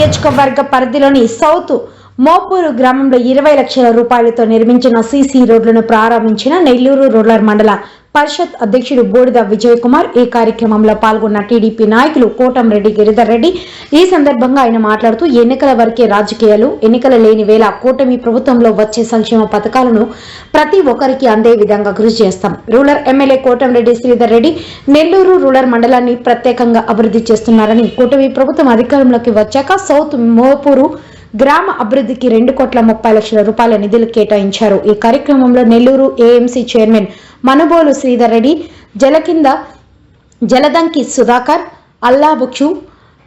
నియోజకవర్గ పరిధిలోని సౌత్ మోపూరు గ్రామంలో 20 లక్షల రూపాయలతో నిర్మించిన సీసీ రోడ్లను ప్రారంభించిన నెల్లూరు రూరల్ మండల పరిషత్ అధ్యక్షుడు బోడిద విజయ్ కుమార్. ఈ కార్యక్రమంలో పాల్గొన్న టీడీపీ నాయకులు కోటంరెడ్డి గిరిధర్ రెడ్డి. ఈ సందర్భంగా ఆయన మాట్లాడుతూ ఎన్నికల వరకే రాజకీయాలు, ఎన్నికల లేని వేళ కూటమి ప్రభుత్వంలో వచ్చే సంక్షేమ పథకాలను ప్రతి ఒక్కరికి అందే విధంగా కృషి చేస్తాం. Rural MLA Kotamreddy Sridhar Reddy Nellore rural మండలాన్ని ప్రత్యేకంగా అభివృద్ధి చేస్తున్నారని, కూటమి ప్రభుత్వం అధికారంలోకి వచ్చాక సౌత్ మోపూరు గ్రామ అభివృద్ధికి 2,30,00,000 రూపాయల నిధులు కేటాయించారు. ఈ కార్యక్రమంలో Nellore AMC chairman Manubolu Sridhar Reddy, Jaladanki Sudhakar, Allabukshu,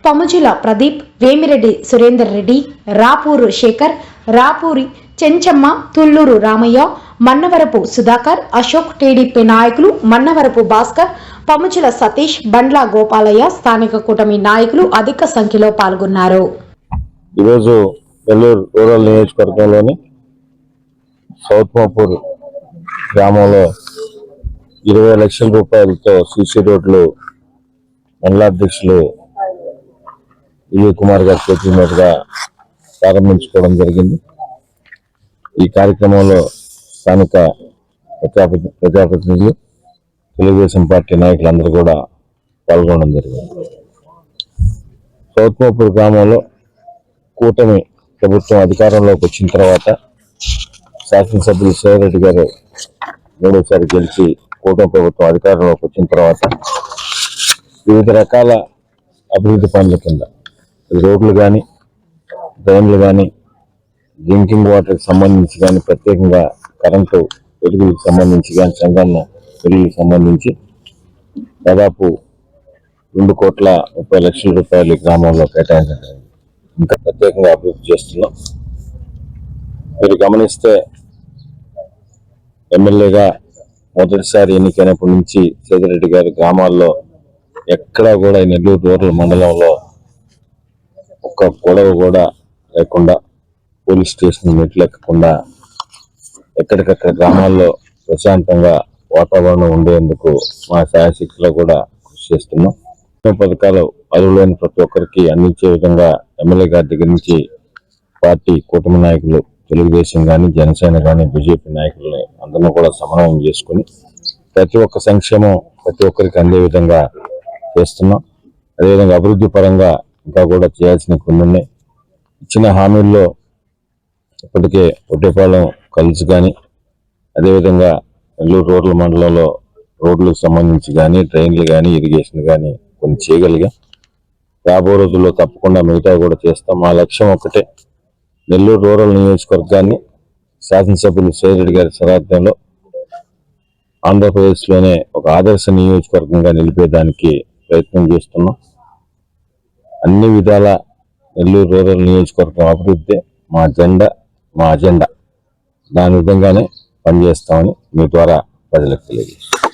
Pamujula Pradeep, Vemireddy Surender Reddy, Rapuru Sekhar, Rapuri Chenchamma, Tulluru Ramaiah, Mannavarapu Sudhakar, Ashok, TDP నాయకులు మన్నవరపు భాస్కర్, పముజుల సతీష్, బండ్ల గోపాలయ్య, స్థానిక కూటమి నాయకులు అధిక సంఖ్యలో పాల్గొన్నారు. ఈరోజు నెల్లూరు రూరల్ నియోజకవర్గంలోని సౌత్ మోపూర్ గ్రామంలో 20 లక్షల రూపాయలతో సీసీ రోడ్లు మండలాధ్యక్షులు విజయ్ కుమార్ గారి చేతుల మీదుగా ప్రారంభించుకోవడం జరిగింది. ఈ కార్యక్రమంలో స్థానిక ప్రజాప్రతినిధులు, తెలుగుదేశం పార్టీ నాయకులందరూ కూడా పాల్గొనడం జరిగింది. సౌత్ మోపూర్ గ్రామంలో కూటమి ప్రభుత్వం అధికారంలోకి వచ్చిన తర్వాత శాసనసభ్యులు శ్రీరెడ్డి గారు మూడోసారి గెలిచి కూటమి ప్రభుత్వం అధికారంలోకి వచ్చిన తర్వాత వివిధ రకాల అభివృద్ధి పనుల కింద రోడ్లు కానీ, డ్రైన్లు కానీ, డ్రింకింగ్ వాటర్కి సంబంధించి కానీ, ప్రత్యేకంగా కరెంటు వెలుగులకు సంబంధించి కానీ, సంఘాన వెలుగులకు సంబంధించి దాదాపు 2,30,00,000 రూపాయలు గ్రామంలో కేటాయించడం ఇంకా ప్రత్యేకంగా అభివృద్ధి చేస్తున్నాం. మీరు గమనిస్తే ఎమ్మెల్యేగా మొదటిసారి ఎన్నికైనప్పటి నుంచి సేదిరెడ్డి గారి గ్రామాల్లో ఎక్కడా కూడా నెల్లూరు రూరల్ మండలంలో ఒక్క గొడవ కూడా లేకుండా, పోలీస్ స్టేషన్ మెట్లెక్కకుండా ఎక్కడికక్కడ గ్రామాల్లో ప్రశాంతంగా వాతావరణం ఉండేందుకు మా శాయశక్తిలో కూడా కృషి చేస్తున్నాం. పథకాలు అర్హులైన ప్రతి ఒక్కరికి అందించే విధంగా ఎమ్మెల్యే గారి దగ్గర నుంచి పార్టీ కూటమి నాయకులు, తెలుగుదేశం కానీ, జనసేన కానీ, బీజేపీ నాయకులని అందరినీ కూడా సమన్వయం చేసుకుని ప్రతి ఒక్క సంక్షేమం ప్రతి ఒక్కరికి అందే విధంగా చేస్తున్నాం. అదేవిధంగా అభివృద్ధి పరంగా ఇంకా కూడా చేయాల్సిన కొన్ని ఉన్నాయి. ఇచ్చిన హామీల్లో ఇప్పటికే ఒట్టేపాలెం కలుసు కానీ, అదేవిధంగా నెల్లూరు రూరల్ మండలంలో రోడ్లకు సంబంధించి కానీ, డ్రైన్లు కానీ, ఇరిగేషన్ కానీ కొన్ని చేయగలిగా. రాబో రోజుల్లో తప్పకుండా మిగతా కూడా చేస్తాం. మా లక్ష్యం ఒకటే, నెల్లూరు రూరల్ నియోజకవర్గాన్ని శాసనసభ్యులు శ్రీరెడ్డి గారి సారథ్యంలో ఆంధ్రప్రదేశ్లోనే ఒక ఆదర్శ నియోజకవర్గంగా నిలిపేదానికి ప్రయత్నం చేస్తున్నాం. అన్ని విధాల నెల్లూరు రూరల్ నియోజకవర్గం అభివృద్ధి మా అజెండా. దాని విధంగానే పనిచేస్తామని మీ ద్వారా ప్రజలకు తెలియజేస్తాం.